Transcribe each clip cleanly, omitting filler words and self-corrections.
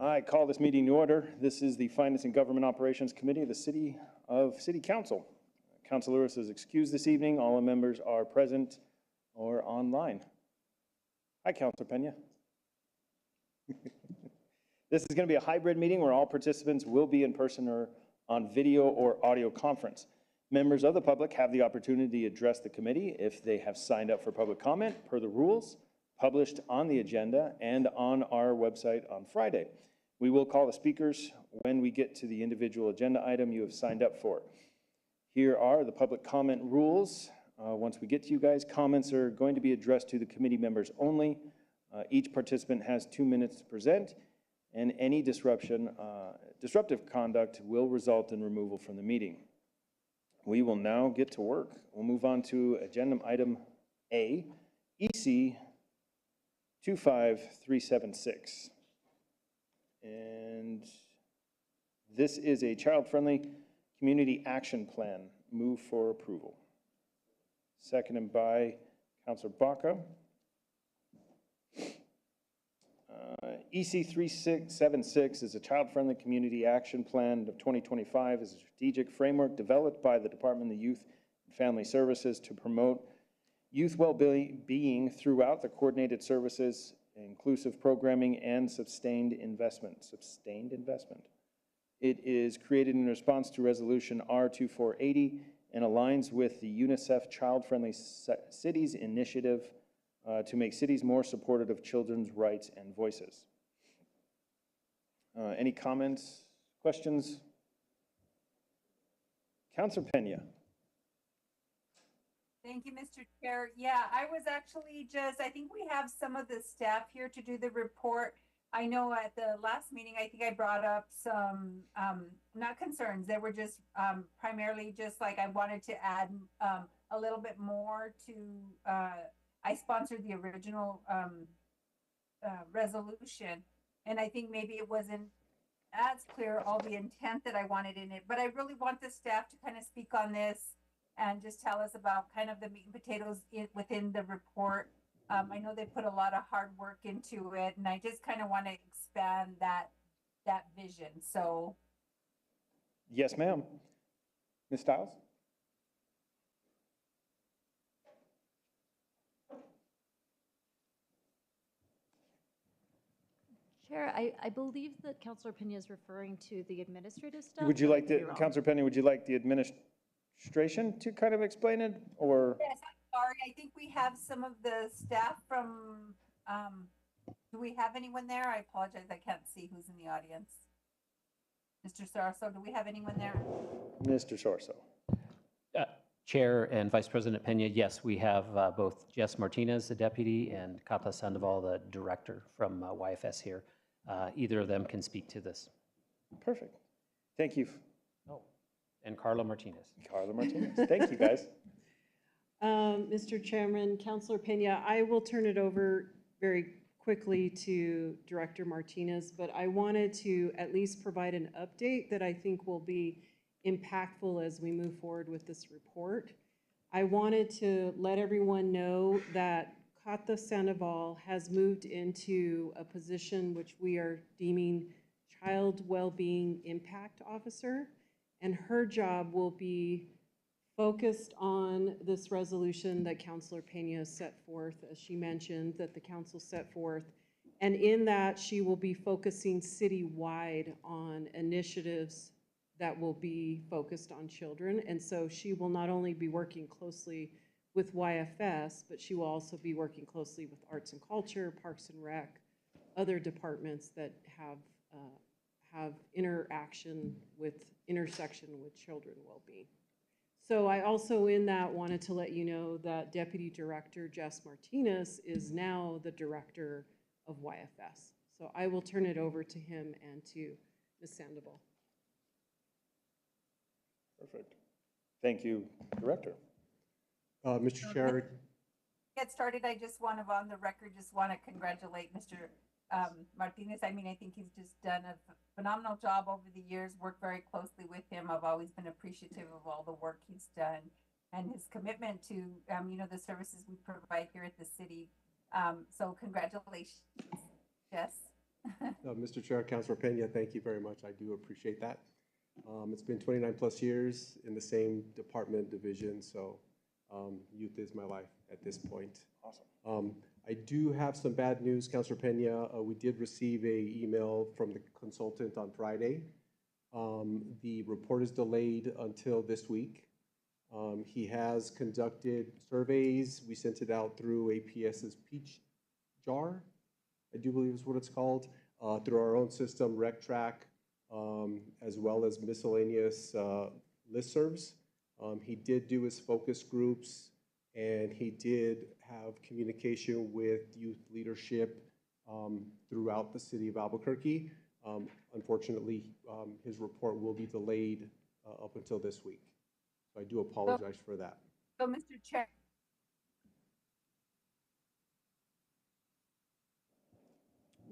I call this meeting to order. This is the Finance and Government Operations Committee of the City Council. Council Lewis is excused this evening. All the members are present or online. Hi, Councilor Pena. This is going to be a hybrid meeting where all participants will be in person or on video or audio conference. Members of the public have the opportunity to address the committee if they have signed up for public comment per the rules published on the agenda and on our website on Friday. We will call the speakers when we get to the individual agenda item you have signed up for. Here are the public comment rules. Once we get to you guys, comments are going to be addressed to the committee members only. Each participant has 2 minutes to present, and any disruptive conduct will result in removal from the meeting. We will now get to work. We'll move on to agenda item A, EC 25376. And this is a child-friendly community action plan. Move for approval. Seconded by Councilor Baca. EC 3676 is a child-friendly community action plan of 2025, is a strategic framework developed by the Department of Youth and Family Services to promote youth well-being throughout the coordinated services, inclusive programming, and sustained investment. It is created in response to Resolution R2480 and aligns with the UNICEF Child Friendly Cities Initiative to make cities more supportive of children's rights and voices. Any comments, questions? Councilor Pena. Thank you, Mr. Chair. Yeah, I was actually I think we have some of the staff here to do the report. I know at the last meeting, I think I brought up some, not concerns, they were just primarily just like I wanted to add a little bit more to, I sponsored the original resolution, and I think maybe it wasn't as clear all the intent that I wanted in it, but I really want the staff to kind of speak on this and just tell us about kind of the meat and potatoes within the report. I know they put a lot of hard work into it, and I just kind of want to expand that vision. So, yes, ma'am. Ms. Stiles? Chair, I believe that Councilor Pena is referring to the administrative stuff. Would you like Councilor Pena, would you like the administration to kind of explain it, or? Yes, I'm sorry. I think we have some of the staff from, do we have anyone there? I apologize. I can't see who's in the audience. Mr. Sorso, do we have anyone there? Mr. Sorso. Chair and Vice President Pena, yes, we have both Jess Martinez, the deputy, and Kata Sandoval, the director from YFS here. Either of them can speak to this. Perfect. Thank you. Oh, and Carla Martinez. Carla Martinez. Thank you, guys. Mr. Chairman, Councilor Pena, I will turn it over very quickly to Director Martinez, but I wanted to at least provide an update that I think will be impactful as we move forward with this report. I wanted to let everyone know that Kata Sandoval has moved into a position which we are deeming Child Wellbeing Impact Officer, and her job will be focused on this resolution that Councilor Pena set forth, as she mentioned, that the council set forth. And in that, she will be focusing citywide on initiatives that will be focused on children. And so she will not only be working closely with YFS, but she will also be working closely with Arts and Culture, Parks and Rec, other departments that have intersection with children well-being. So I also in that wanted to let you know that Deputy Director Jess Martinez is now the director of YFS. So I will turn it over to him and to Ms. Sandoval. Perfect. Thank you, Director. Mr. Chair. Get started. I just want to, on the record, just want to congratulate Mr. Martinez. I mean, I think he's just done a phenomenal job over the years, worked very closely with him. I've always been appreciative of all the work he's done and his commitment to, the services we provide here at the city. So congratulations, Jess. Mr. Chair, Councilor Pena, thank you very much. I do appreciate that. It's been 29 plus years in the same department division, so youth is my life at this point. Awesome. I do have some bad news, Councilor Pena. We did receive a email from the consultant on Friday. The report is delayed until this week. He has conducted surveys. We sent it out through APS's Peach Jar, I do believe is what it's called, through our own system, RecTrack, as well as miscellaneous listservs. He did do his focus groups, and he did have communication with youth leadership throughout the city of Albuquerque. Unfortunately, his report will be delayed up until this week. So I do apologize for that. So, Mr. Chair,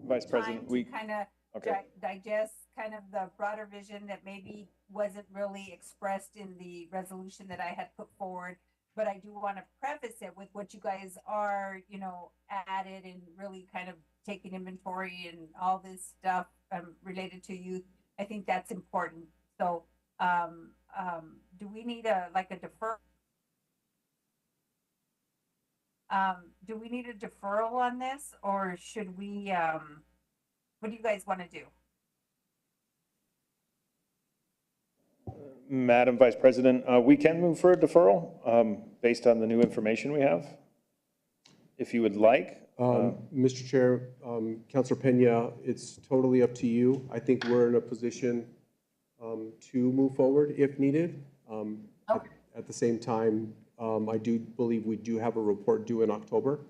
Vice time President, to we, kind of okay. digest kind of the broader vision that maybe wasn't really expressed in the resolution that I had put forward. But I do want to preface it with what you guys are, you know, added and really kind of taking inventory and all this stuff related to youth. I think that's important. So, do we need a defer? Do we need a deferral on this, or should we? What do you guys want to do? Madam Vice President, we can move for a deferral based on the new information we have, if you would like. Mr. Chair, Councilor Pena, it's totally up to you. I think we're in a position to move forward if needed. Okay. At the same time, I do believe we do have a report due in October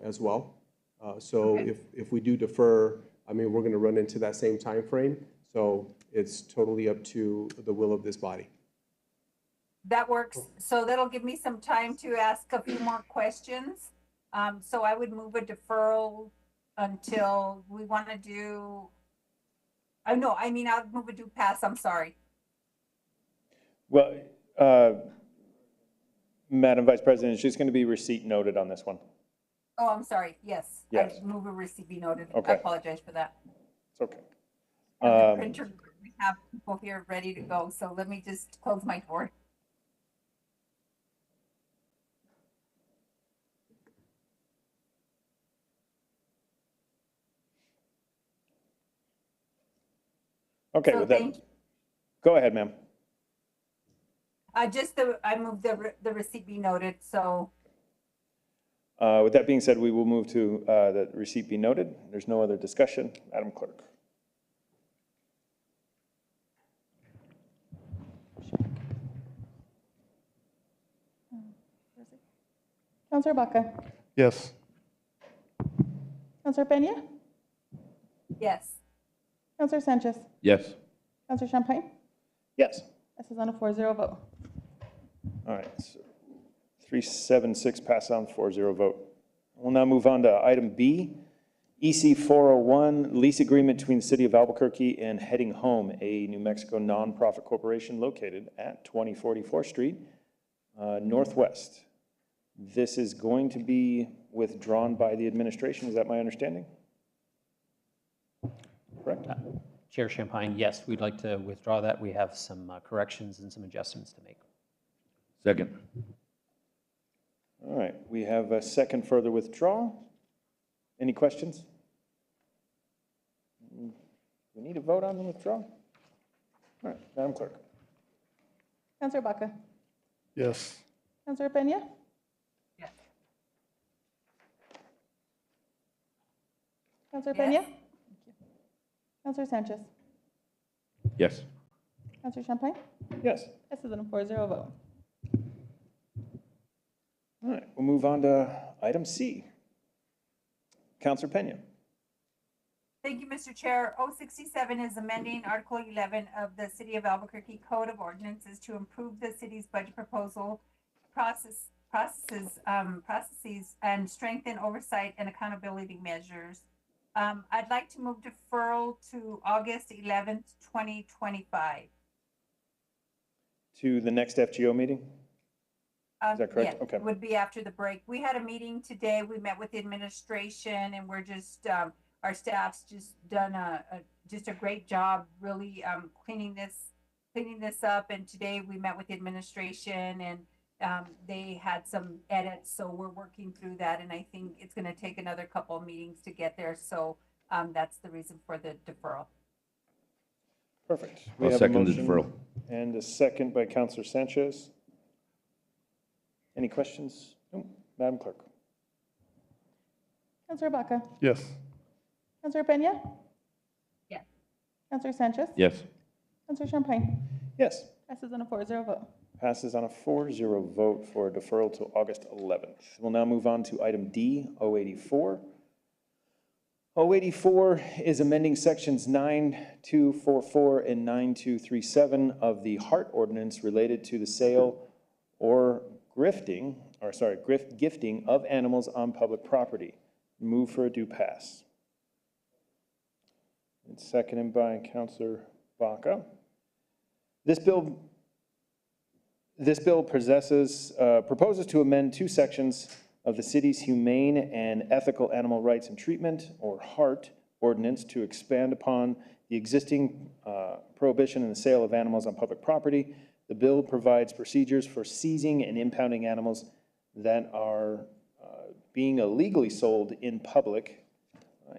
as well. So Okay. if we do defer, I mean, we're going to run into that same time frame. So it's totally up to the will of this body. That works. So that'll give me some time to ask a few more questions. So I would move a deferral until we want to do. I'll move a do pass. I'm sorry. Well, Madam Vice President, it's just going to be receipt noted on this one. Oh, I'm sorry. Yes. Yes. I move a receipt be noted. Okay. I apologize for that. It's okay. And the printer, we have people here ready to go. So let me just close my door. Okay, So with that, thank you. go ahead, ma'am. I move the receipt be noted. So With that being said, we will move to the receipt be noted. There's no other discussion. Madam Clerk. Counselor Baca. Yes. Counselor Pena. yes. Counselor Sanchez. Yes. Counselor Champagne. Yes. This is on a 4-0 vote. All right, so 376 pass on 4-0 vote. We'll now move on to item B, EC 401, lease agreement between the City of Albuquerque and Heading Home, a New Mexico nonprofit corporation located at 2044th Street Northwest. This is going to be withdrawn by the administration. Is that my understanding? Correct? Chair Champagne, yes, we'd like to withdraw that. We have some corrections and some adjustments to make. Second. All right, we have a second further withdrawal. Any questions? We need a vote on the withdrawal? All right, Madam Clerk. Counselor Baca. Yes. Counselor Pena. Yes. Counselor Yes. Pena. Counselor Sanchez. Yes. Counselor Champagne. Yes. This is on a 4-0 vote. All right, we'll move on to item C. Counselor Pena. Thank you, Mr. Chair. 067 is amending Article 11 of the City of Albuquerque Code of Ordinances to improve the city's budget proposal processes and strengthen oversight and accountability measures. I'd like to move deferral to August 11th, 2025. To the next FGO meeting? Is that correct? Yeah, Okay. would be after the break. We had a meeting today. We met with the administration and we're just, our staff's just done just a great job really cleaning this up. And today we met with the administration and they had some edits, so we're working through that. And I think it's going to take another couple of meetings to get there. So that's the reason for the deferral. Perfect. I'll second the deferral. And a second by Counselor Sanchez. Any questions? No. Madam Clerk. Counselor Baca? Yes. Counselor Peña? Yes. Counselor Sanchez? Yes. Counselor Champagne? Yes. Passes on a 4-0 vote. Passes on a 4-0 vote for deferral to August 11th. We'll now move on to item D, 084. 084 is amending sections 9244 and 9237 of the HART ordinance related to the sale or gifting of animals on public property. Move for a due pass. And seconded by Councillor Baca. This bill proposes to amend two sections of the city's Humane and Ethical Animal Rights and Treatment, or HART, ordinance to expand upon the existing prohibition in the sale of animals on public property. The bill provides procedures for seizing and impounding animals that are being illegally sold in public,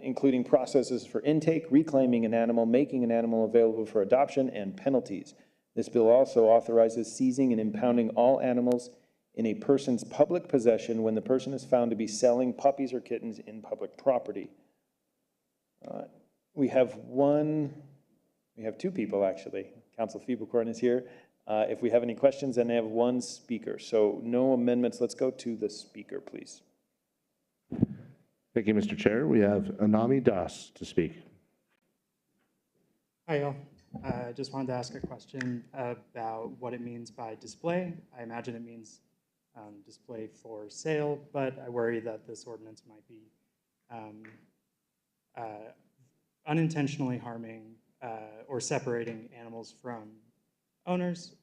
including processes for intake, reclaiming an animal, making an animal available for adoption, and penalties. This bill also authorizes seizing and impounding all animals in a person's public possession when the person is found to be selling puppies or kittens in public property. We have two people actually. Council Fiebelkorn is here. If we have any questions, then I have one speaker. So no amendments. Let's go to the speaker, please. Thank you, Mr. Chair. We have Anami Das to speak. Hi, y'all. I just wanted to ask a question about what it means by display. I imagine it means display for sale, but I worry that this ordinance might be unintentionally harming or separating animals from owners.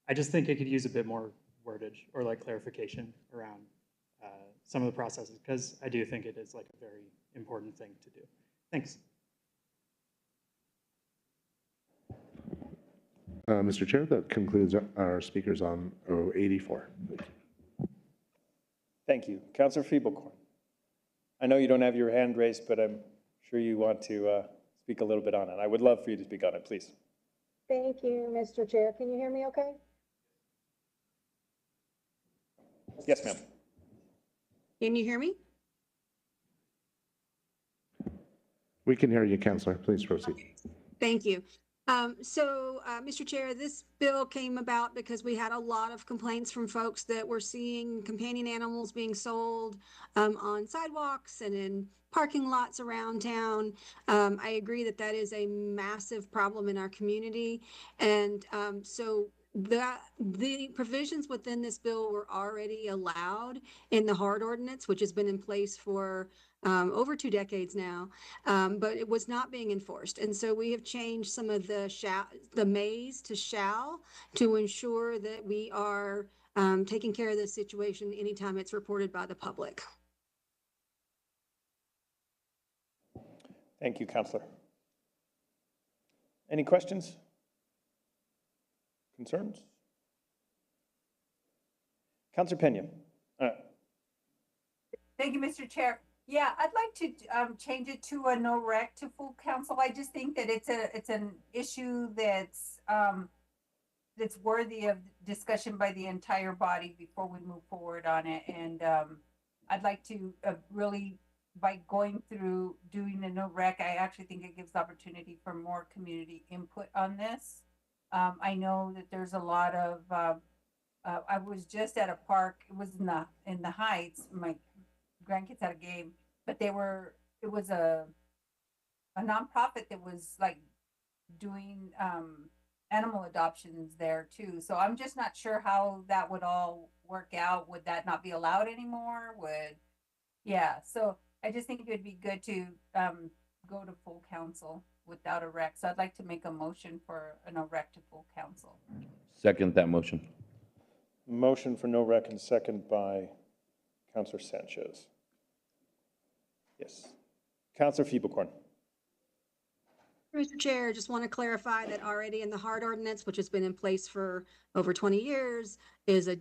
I just think it could use a bit more wordage or like clarification around some of the processes, because I do think it is like a very important thing to do. Thanks. Mr. Chair, that concludes our speakers on 084. Thank you. Councillor Fiebelkorn. I know you don't have your hand raised, but I'm sure you want to speak a little bit on it. I would love for you to speak on it, please. Thank you, Mr. Chair. Can you hear me okay? Yes, ma'am. Can you hear me? We can hear you, Councillor. Please proceed. Okay. Thank you. Mr. Chair, this bill came about because we had a lot of complaints from folks that were seeing companion animals being sold on sidewalks and in parking lots around town. I agree that that is a massive problem in our community. And the provisions within this bill were already allowed in the HART ordinance, which has been in place for over 2 decades now, but it was not being enforced. And so we have changed some of the mays to shall to ensure that we are taking care of this situation anytime it's reported by the public. Thank you, Councillor. Any questions? Concerns? Councillor Peña. Thank you, Mr. Chair. Yeah, I'd like to change it to a no rec to full council. I just think that it's an issue that's worthy of discussion by the entire body before we move forward on it. And I'd like to really, by going through doing the no rec, I actually think it gives opportunity for more community input on this. I know that there's a lot of, I was just at a park, it was in the Heights, my grandkids had a game, but it was a nonprofit that was like doing animal adoptions there too. So I'm just not sure how that would all work out. Would that not be allowed anymore? So I just think it would be good to go to full council without a rec. So I'd like to make a motion for a no rec to full council. Second that motion. Motion for no rec and second by Councillor Sanchez. Yes. Counselor Feeblecorn. Mr. Chair, just want to clarify that already in the HART ordinance, which has been in place for over 20 years, is a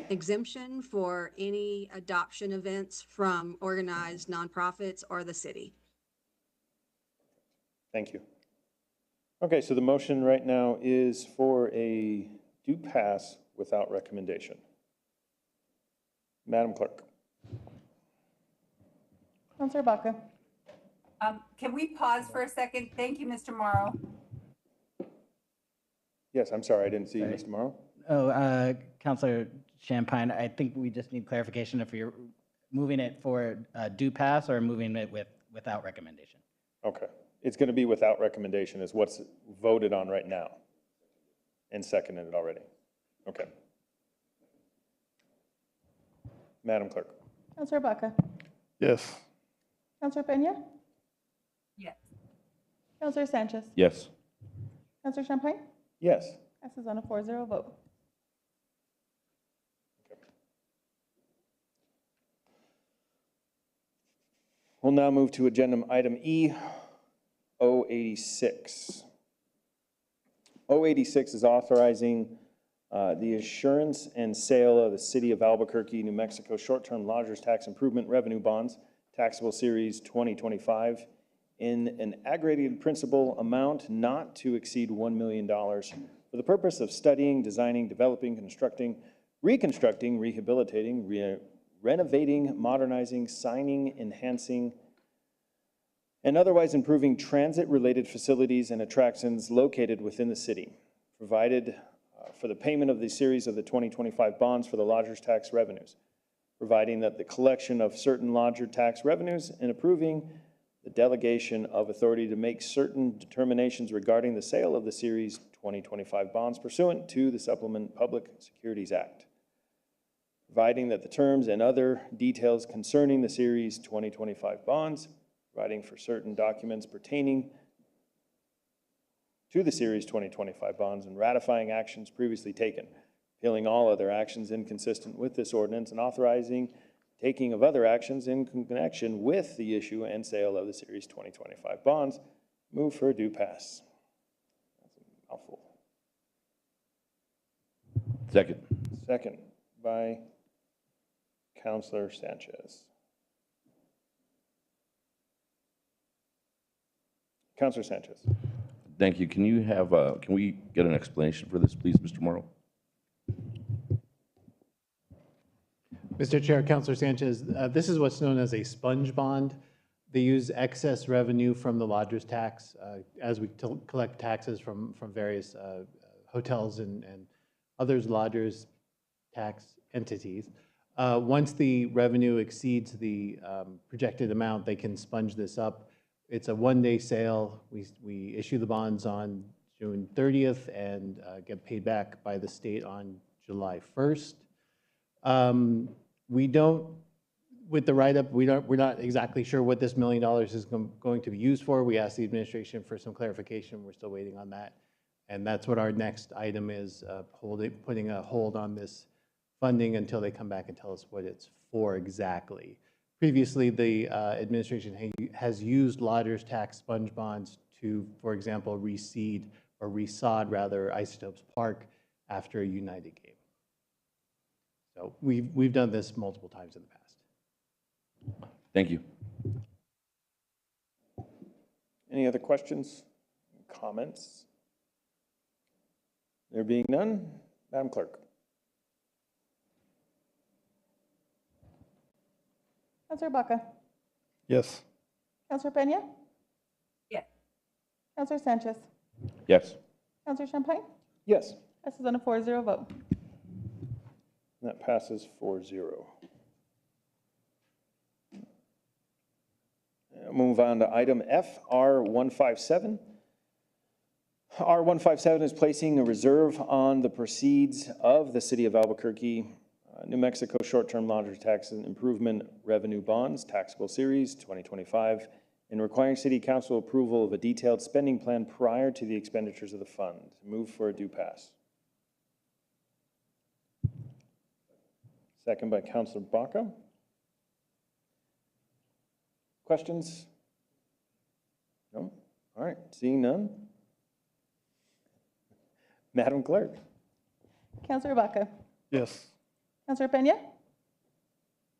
exemption for any adoption events from organized nonprofits or the city. Thank you. Okay, so the motion right now is for a do pass without recommendation. Madam Clerk. Counselor Baca. Can we pause for a second? Thank you, Mr. Morrow. Yes, I'm sorry, I didn't see you, Sorry. Mr. Morrow. Oh, Counselor Champagne, I think we just need clarification if you're moving it for do pass or moving it without recommendation. Okay, it's going to be without recommendation is what's voted on right now and seconded already. Okay. Madam Clerk. Counselor Baca. Yes. Counselor Pena. Yes. Counselor Sanchez. Yes. Counselor Champagne. Yes. Passes on a 4-0 vote. We'll now move to agenda item E, 086. 086 is authorizing the assurance and sale of the City of Albuquerque, New Mexico short-term lodgers tax improvement revenue bonds, taxable series 2025, in an aggregated principal amount not to exceed $1 million for the purpose of studying, designing, developing, constructing, reconstructing, rehabilitating, renovating, modernizing, signing, enhancing, and otherwise improving transit-related facilities and attractions located within the city, provided for the payment of the series of the 2025 bonds for the lodgers tax revenues, providing that the collection of certain lodger tax revenues and approving the delegation of authority to make certain determinations regarding the sale of the series 2025 bonds pursuant to the Supplement Public Securities Act, providing that the terms and other details concerning the series 2025 bonds, providing for certain documents pertaining to the series 2025 bonds and ratifying actions previously taken, repealing all other actions inconsistent with this ordinance and authorizing taking of other actions in connection with the issue and sale of the series 2025 bonds. Move for a do pass. That's a mouthful. Second. Second by Counselor Sanchez. Counselor Sanchez. Thank you. Can you have, can we get an explanation for this, please, Mr. Morrow? Mr. Chair, Counselor Sanchez, this is what's known as a sponge bond. They use excess revenue from the lodgers tax as we collect taxes from various hotels and others lodgers tax entities. Once the revenue exceeds the projected amount, they can sponge this up. It's a one-day sale. We issue the bonds on June 30th and get paid back by the state on July 1st. We don't, with the write-up, we're not exactly sure what this $1 million is going to be used for. We asked the administration for some clarification. We're still waiting on that. And that's what our next item is, putting a hold on this funding until they come back and tell us what it's for exactly. Previously, the administration has used lodgers tax sponge bonds to, for example, reseed or resod rather Isotopes Park after a United game. So we've done this multiple times in the past. Thank you. Any other questions, comments? There being none, Madam Clerk. Counselor Baca. Yes. Counselor Pena. Yes. Counselor Sanchez. Yes. Counselor Champagne. Yes. Passes on a 4-0 vote. That passes 4-0. Move on to item F, R157. R157 is placing a reserve on the proceeds of the City of Albuquerque, New Mexico short-term lodgers tax and improvement revenue bonds, taxable series 2025, and requiring City Council approval of a detailed spending plan prior to the expenditures of the fund. Move for a do pass. Second by Councilor Baca. Questions? No? All right, seeing none. Madam Clerk? Counselor Baca? Yes. Counselor Peña?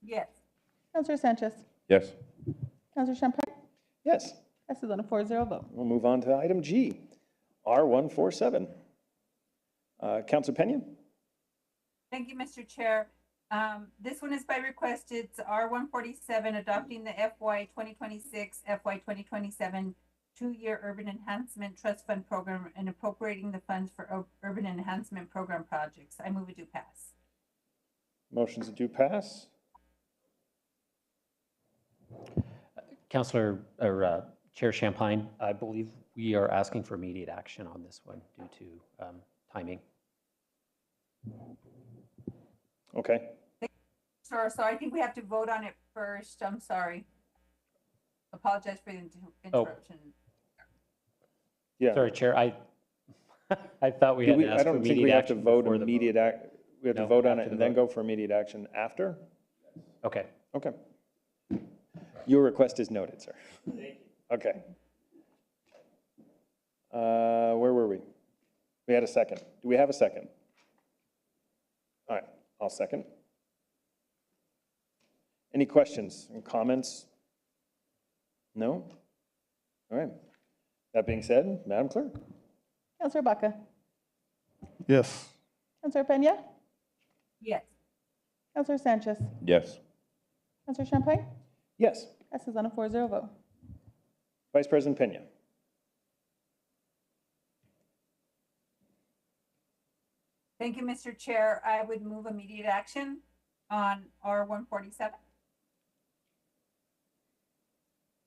Yes. Counselor Sanchez? Yes. Counselor Champagne? Yes. Passes on a 4-0 vote. We'll move on to item G, R147. Counselor Peña? Thank you, Mr. Chair. This one is by request. It's R147, adopting the FY 2026, FY 2027 two-year Urban Enhancement Trust Fund Program and appropriating the funds for Urban Enhancement Program projects. I move it do pass. Motions to do pass? Councillor, or Chair Champagne, I believe we are asking for immediate action on this one due to timing. Okay. Sure, so I think we have to vote on it first. I'm sorry. Apologize for the interruption. Yeah. Sorry, Chair, I thought we Do had we- to I ask for don't think we immediate have to action vote before the immediate vote. we have to No, vote on after it the and then vote. go for immediate action after? Okay. Okay. Your request is noted, sir. Okay. Where were we? We had a second. Do we have a second? All right, I'll second. Any questions and comments? No? All right. That being said, Madam Clerk? Counselor Baca? Yes. Counselor Peña? Yes. Counselor Sanchez? Yes. Counselor Champagne? Yes. Passes on a 4-0 vote. Vice President Peña? Thank you, Mr. Chair. I would move immediate action on R147.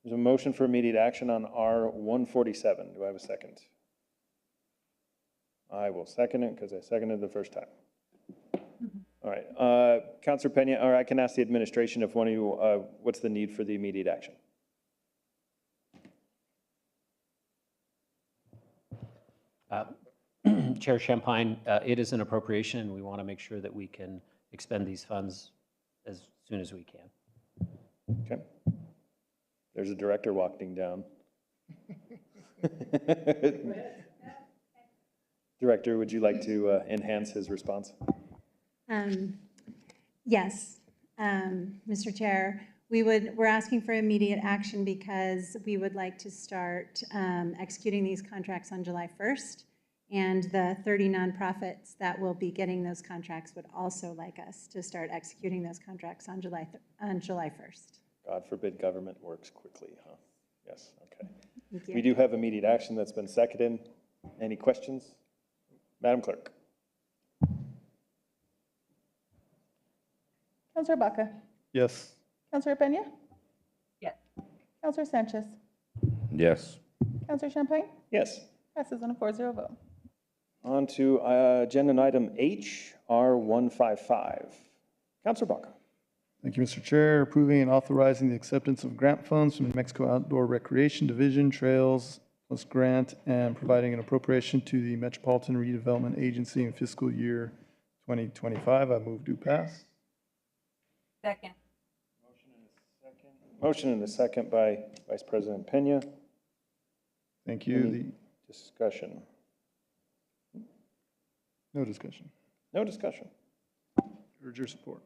There's a motion for immediate action on R147. Do I have a second? I will second it because I seconded the first time. All right, Councilor Peña, or I can ask the administration if one of you, what's the need for the immediate action? Chair Champagne, it is an appropriation, and we want to make sure that we can expend these funds as soon as we can. Okay. There's a director walking down. Director, would you like to enhance his response? Yes, Mr. Chair, we're asking for immediate action because we would like to start executing these contracts on July 1st. And the 30 nonprofits that will be getting those contracts would also like us to start executing those contracts on July 1st. God forbid government works quickly, huh? Yes, okay. Thank you. We do have immediate action that's been seconded. Any questions? Madam Clerk? Counselor Baca? Yes. Counselor Peña? Yes. Counselor Sanchez? Yes. Counselor Champagne? Yes. Passes on a 4-0 vote. On to agenda item H, R155. Councilor Baca. Thank you, Mr. Chair. Approving and authorizing the acceptance of grant funds from New Mexico Outdoor Recreation Division, Trails plus Grant, and providing an appropriation to the Metropolitan Redevelopment Agency in fiscal year 2025. I move to pass. Second. Motion and a second by Vice President Peña. Thank you. Any discussion? No discussion. No discussion. Urge your support.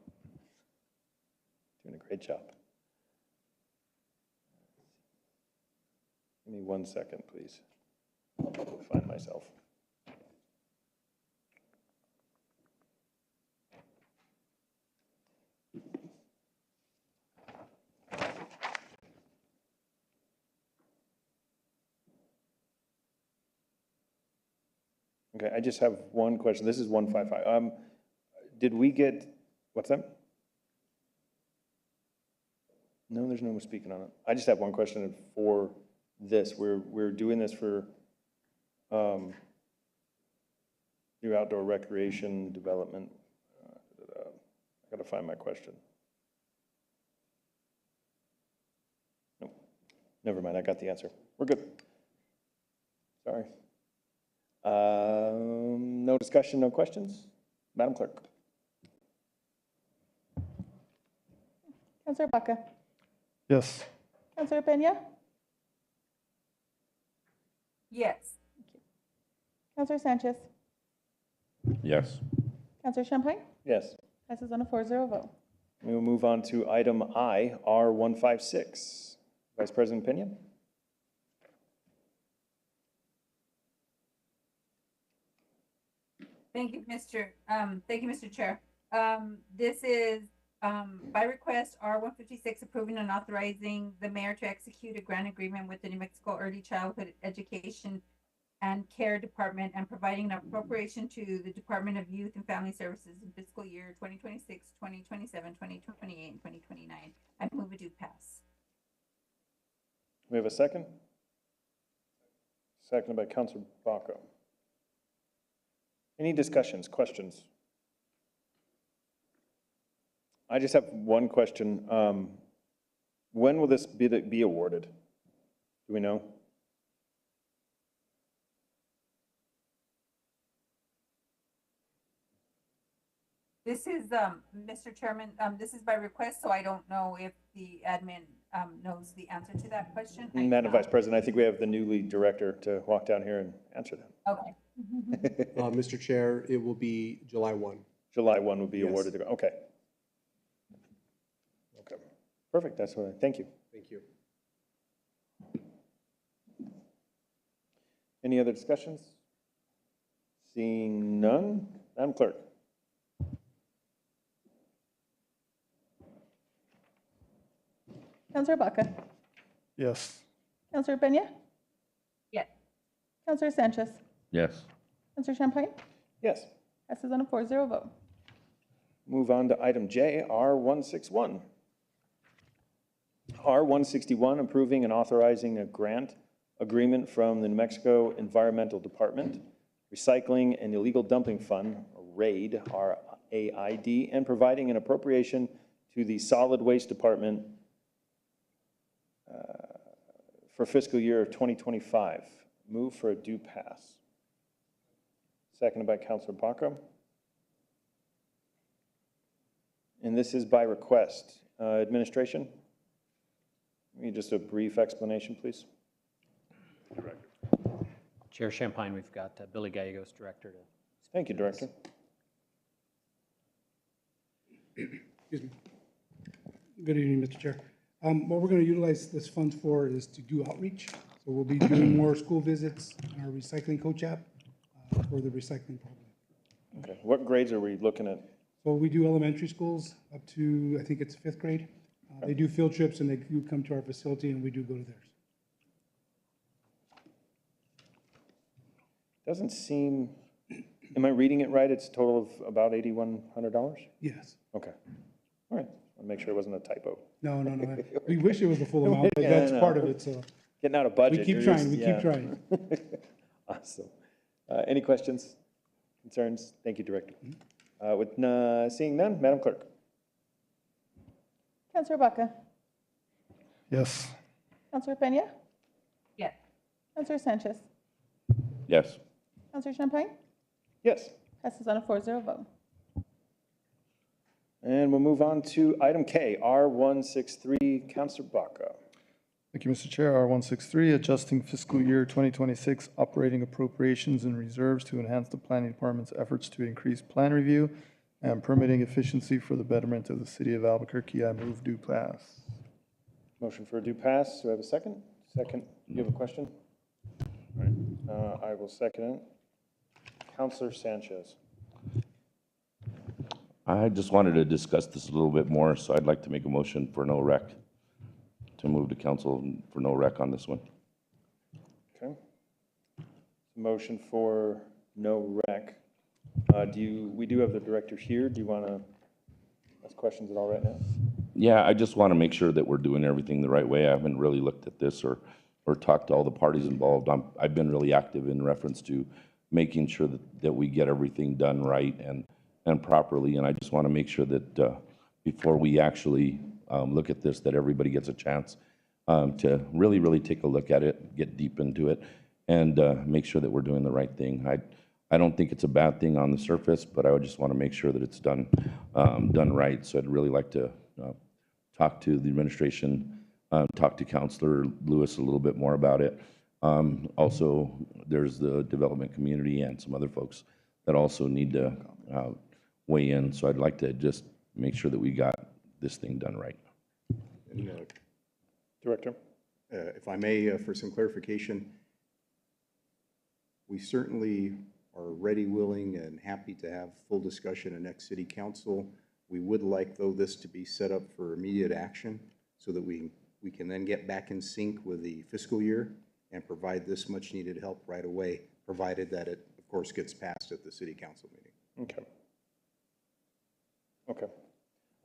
Doing a great job. Give me 1 second, please. Find myself. Okay, I just have one question. This is 155. Did we get, what's that? No, there's no one speaking on it. I just have one question for this. We're doing this for new outdoor recreation development. I gotta find my question. Nope, never mind, I got the answer. We're good. Sorry. No discussion, no questions? Madam Clerk. Counselor Baca? Yes. Counselor Peña? Yes. Counselor Sanchez? Yes. Counselor Champagne? Yes. Passes on a 4-0 vote. We will move on to item I, R156. Vice President Pena? Thank you, Mr. Chair. This is, by request, R156, approving and authorizing the mayor to execute a grant agreement with the New Mexico Early Childhood Education and Care Department and providing an appropriation to the Department of Youth and Family Services in fiscal year 2026, 2027, 2028, and 2029. I move it do pass. We have a second? Seconded by Councilor Baca. Any discussions, questions? I just have one question. When will this be awarded? Do we know? This is, Mr. Chairman, this is by request, so I don't know if the admin knows the answer to that question. Madam Vice President, I think we have the newly director to walk down here and answer that. Okay. Mr. Chair, it will be July 1. July 1 will be Yes. awarded. Okay. Okay. Perfect. That's what thank you. Thank you. Any other discussions? Seeing none, Madam Clerk. Counselor Baca? Yes. Counselor Peña? Yes. Counselor Sanchez? Yes. Counselor Champagne? Yes. Passes on a 4-0 vote. Move on to item J, R161. R161, approving and authorizing a grant agreement from the New Mexico Environmental Department, Recycling and Illegal Dumping Fund, RAID, R-A-I-D, and providing an appropriation to the Solid Waste Department for fiscal year 2025. Move for a due pass. Seconded by Councilor Baca. And this is by request. Administration? Maybe just a brief explanation, please. Chair Champagne, we've got Billy Gallegos, Director. Thank you, Director. Excuse me. Good evening, Mr. Chair. What we're going to utilize this fund for is to do outreach. So we'll be doing more school visits on our recycling coach app for the recycling program. Okay. What grades are we looking at? So we do elementary schools up to, I think it's 5th grade. They do field trips and they do come to our facility and we do go to theirs. Doesn't seem, am I reading it right? It's a total of about $8,100? Yes. Okay. All right. I'll make sure it wasn't a typo. No. We wish it was the full amount, but that's part of it, so. Getting out of budget. We keep trying, we keep trying. Awesome. Any questions, concerns? Thank you, Director. With seeing none, Madam Clerk. Counselor Baca? Yes. Counselor Peña? Yes. Counselor Sanchez? Yes. Counselor Champagne? Yes. Passes on a 4-0 vote. And we'll move on to item K, R163, Councilor Baca. Thank you, Mr. Chair. R163, adjusting fiscal year 2026 operating appropriations and reserves to enhance the planning department's efforts to increase plan review and permitting efficiency for the betterment of the city of Albuquerque. I move due pass. Motion for a due pass. Do I have a second? Second. You have a question? All right. I will second it. Councilor Sanchez. I just wanted to discuss this a little bit more, so I'd like to make a motion for no rec, to move to council for no rec on this one. Okay. Motion for no rec. We do have the director here. Do you want to ask questions at all right now? Yeah, I just want to make sure that we're doing everything the right way. I haven't really looked at this or talked to all the parties involved. I've been really active in reference to making sure that we get everything done right and properly. And I just want to make sure that before we actually look at this, that everybody gets a chance to really, really take a look at it, get deep into it, and make sure that we're doing the right thing. I don't think it's a bad thing on the surface, but I would just want to make sure that it's done right. So I'd really like to talk to the administration talk to Counselor Lewis a little bit more about it. Also, there's the development community and some other folks that also need to weigh in. So I'd like to just make sure that we got this thing done right. And, Director? if I may, for some clarification, we certainly are ready, willing, and happy to have full discussion in next city council. We would like, though, this to be set up for immediate action so that we can then get back in sync with the fiscal year and provide this much needed help right away, provided that it, of course, gets passed at the city council meeting. Okay. Okay.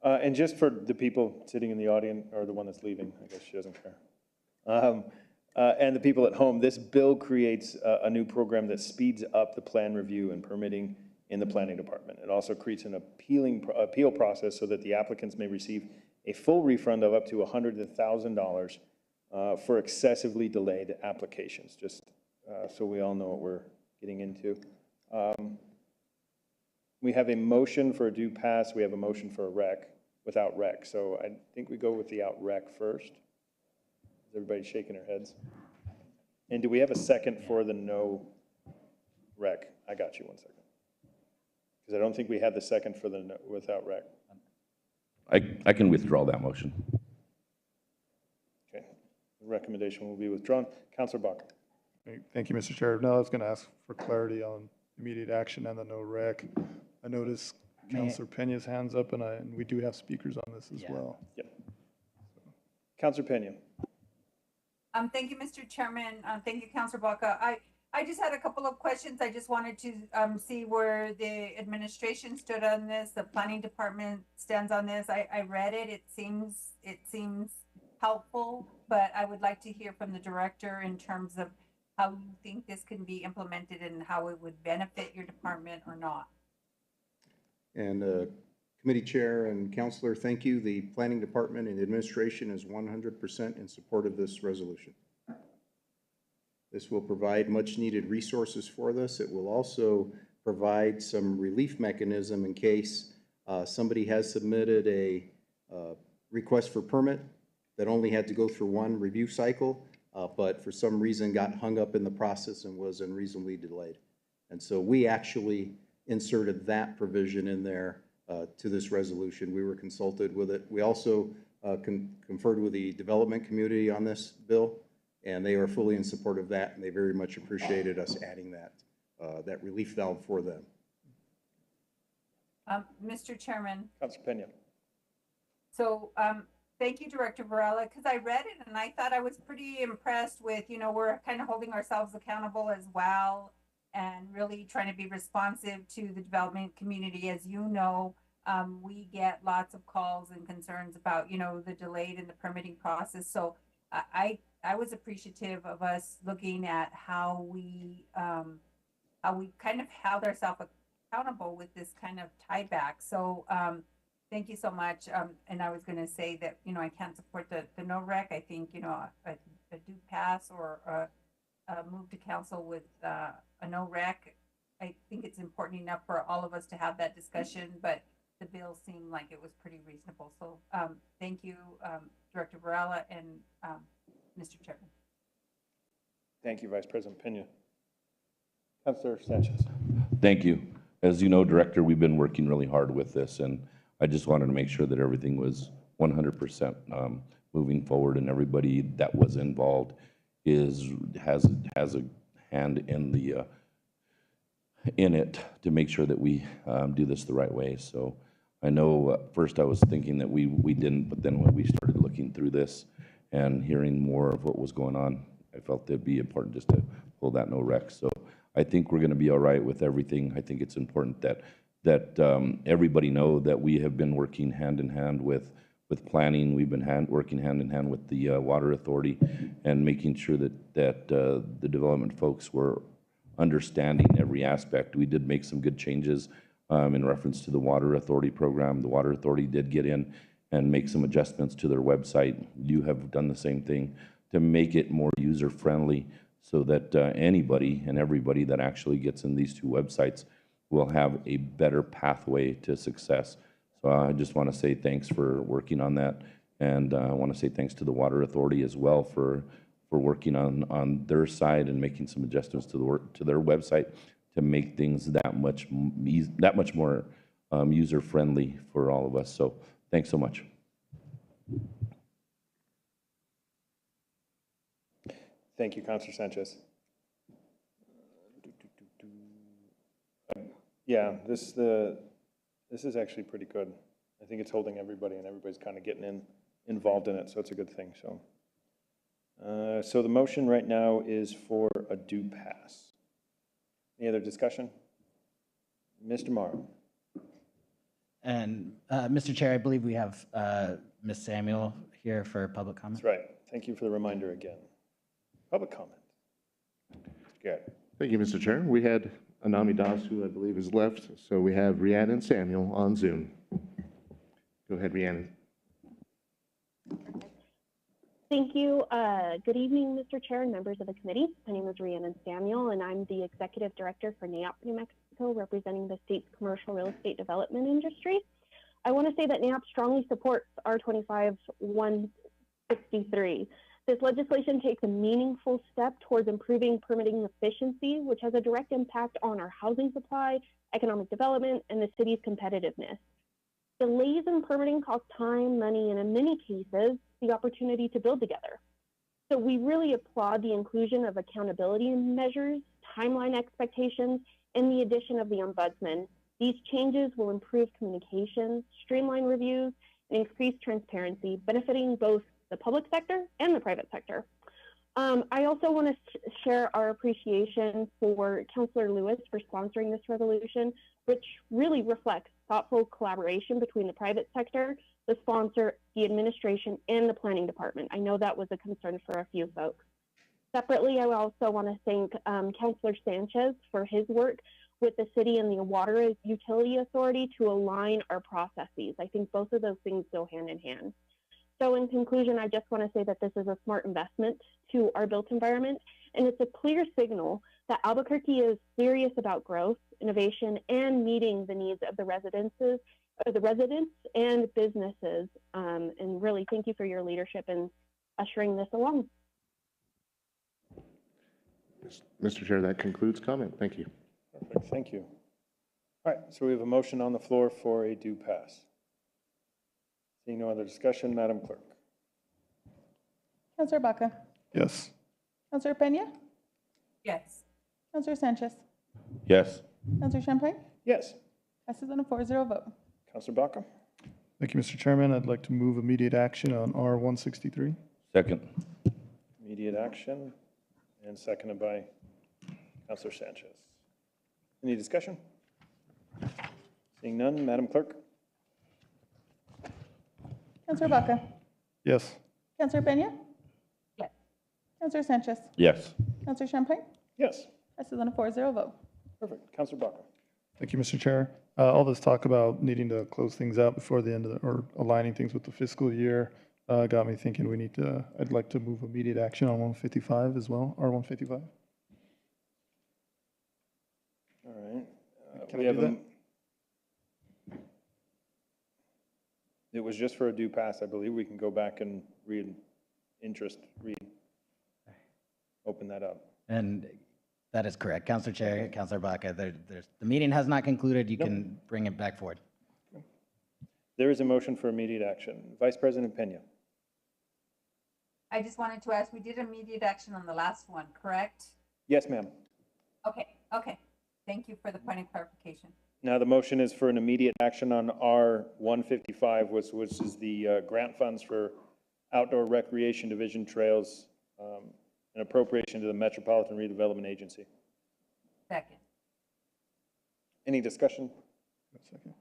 And just for the people sitting in the audience, or the one that's leaving, I guess she doesn't care. And the people at home, this bill creates a new program that speeds up the plan review and permitting in the planning department. It also creates an appeal process so that the applicants may receive a full refund of up to $100,000 for excessively delayed applications, just so we all know what we're getting into. We have a motion for a due pass. We have a motion for a rec without rec. So I think we go with the out rec first. Is everybody shaking their heads? And do we have a second for the no rec? I got you 1 second. Because I don't think we had the second for the no, without rec. I can withdraw that motion. Okay. The recommendation will be withdrawn. Councilor Baca. Thank you, Mr. Chair. Now I was going to ask for clarity on immediate action and the no rec. I noticed Councilor Pena's hands up, and we do have speakers on this as well. Yep. Councilor Pena. Thank you, Mr. Chairman. Thank you, Councilor Baca. I just had a couple of questions. I just wanted to see where the administration stood on this, the planning department stands on this. I read it. It seems helpful, but I would like to hear from the director in terms of how you think this can be implemented and how it would benefit your department or not. And committee chair and councilor, thank you. The planning department and administration is 100% in support of this resolution. This will provide much needed resources for this. It will also provide some relief mechanism in case somebody has submitted a request for permit that only had to go through one review cycle, but for some reason got hung up in the process and was unreasonably delayed. And so we actually inserted that provision in there to this resolution. We were consulted with it. We also conferred with the development community on this bill, and they are fully in support of that, and they very much appreciated us adding that, that relief valve for them. Mr. Chairman. Councilor Pena. So thank you, Director Varela, because I read it and I thought I was pretty impressed with, we're kind of holding ourselves accountable as well and really trying to be responsive to the development community. As you know, we get lots of calls and concerns about, the delayed in the permitting process. So I was appreciative of us looking at how we kind of held ourselves accountable with this kind of tieback. So thank you so much. And I was going to say that, I can't support the no rec. I think, a due pass or a move to council with a no rec. I think it's important enough for all of us to have that discussion, but the bill seemed like it was pretty reasonable. So thank you, Director Varela and Mr. Chairman. Thank you, Vice President Pena. Councilor Sanchez. Thank you. As you know, Director, we've been working really hard with this, and I just wanted to make sure that everything was 100% moving forward, and everybody that was involved has a hand in it to make sure that we do this the right way. So I know first I was thinking that we didn't, but then when we started looking through this and hearing more of what was going on, I felt it'd be important just to pull that no rec. So I think we're going to be all right with everything. I think it's important that everybody know that we have been working hand in hand with planning. We've been working hand in hand with the Water Authority and making sure that the development folks were understanding every aspect. We did make some good changes in reference to the Water Authority program. The Water Authority did get in and make some adjustments to their website. You have done the same thing to make it more user-friendly so that anybody and everybody that actually gets in these two websites will have a better pathway to success. So I just want to say thanks for working on that. And I want to say thanks to the Water Authority as well for working on their side and making some adjustments to their website to make things that much more user-friendly for all of us. So thanks so much. Thank you, Counselor Sanchez. Yeah, this is actually pretty good. I think it's holding everybody, and everybody's kind of getting involved in it, so it's a good thing. So the motion right now is for a due pass. Any other discussion? Mr. Morrow. And Mr. Chair, I believe we have Ms. Samuel here for public comment. That's right. Thank you for the reminder again. Public comment. Mr. Garrett. Thank you, Mr. Chair. We had Anami Das, who I believe is left, so we have Rhiannon Samuel on Zoom. Go ahead, Rhiannon. Thank you. Good evening, Mr. Chair and members of the committee. My name is Rhiannon Samuel, and I'm the Executive Director for NAIOP New Mexico, representing the state's commercial real estate development industry. I want to say that NAIOP strongly supports R25-163. This legislation takes a meaningful step towards improving permitting efficiency, which has a direct impact on our housing supply, economic development, and the city's competitiveness. Delays in permitting cost time, money, and in many cases, the opportunity to build together. So we really applaud the inclusion of accountability measures, timeline expectations, and the addition of the ombudsman. These changes will improve communication, streamline reviews, and increase transparency, benefiting both the public sector and the private sector. I also want to share our appreciation for Councillor Lewis for sponsoring this resolution, which really reflects thoughtful collaboration between the private sector, the sponsor, the administration, and the planning department. I know that was a concern for a few folks. Separately, I also want to thank Councillor Sanchez for his work with the city and the Water Utility Authority to align our processes. I think both of those things go hand in hand. So in conclusion, I just want to say that this is a smart investment to our built environment, and it's a clear signal that Albuquerque is serious about growth, innovation, and meeting the needs of the residents and businesses. And really, thank you for your leadership in ushering this along. Mr. Chair, that concludes comment. Thank you. Perfect. Thank you. All right, so we have a motion on the floor for a due pass. Seeing no other discussion, Madam Clerk. Councillor Baca. Yes. Councillor Peña. Yes. Councillor Sanchez. Yes. Councillor Champagne. Yes. Passes on a 4-0 vote. Councillor Baca. Thank you, Mr. Chairman. I'd like to move immediate action on R163. Second. Immediate action, and seconded by Councillor Sanchez. Any discussion? Seeing none, Madam Clerk. Councillor Baca. Yes. Councillor Peña. Yes. Councillor Sanchez. Yes. Councillor Champagne. Yes. Passes on a 4-0 vote. Perfect. Councillor Baca. Thank you, Mr. Chair. All this talk about needing to close things out before the end of or aligning things with the fiscal year got me thinking I'd like to move immediate action on 155 as well, R155. All right. Can I do that? It was just for a due pass. I believe we can go back and open that up. And that is correct. Councillor Chair, Councillor Baca, the meeting has not concluded. You can bring it back forward. There is a motion for immediate action. Vice President Peña. I just wanted to ask, we did immediate action on the last one, correct? Yes, ma'am. Okay. Thank you for the point of clarification. Now the motion is for an immediate action on R155, which is the grant funds for outdoor recreation division trails, an appropriation to the Metropolitan Redevelopment Agency. Second. Any discussion? Second.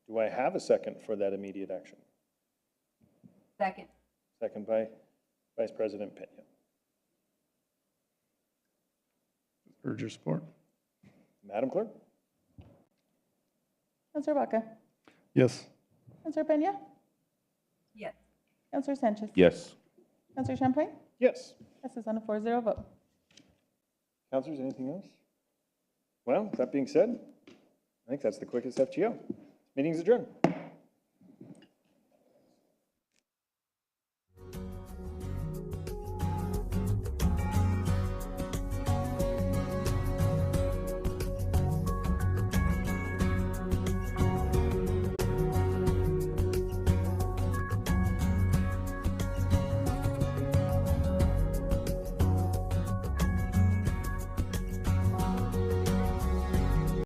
Do I have a second for that immediate action? Second. Second by Vice President Peña. Urge your support. Madam Clerk? Councillor Baca. Yes. Councillor Peña. Yes. Councillor Sanchez. Yes. Councillor Champagne. Yes. Passes on a 4-0 vote. Councilors, anything else? Well, that being said, I think that's the quickest FGO. Meeting's adjourned.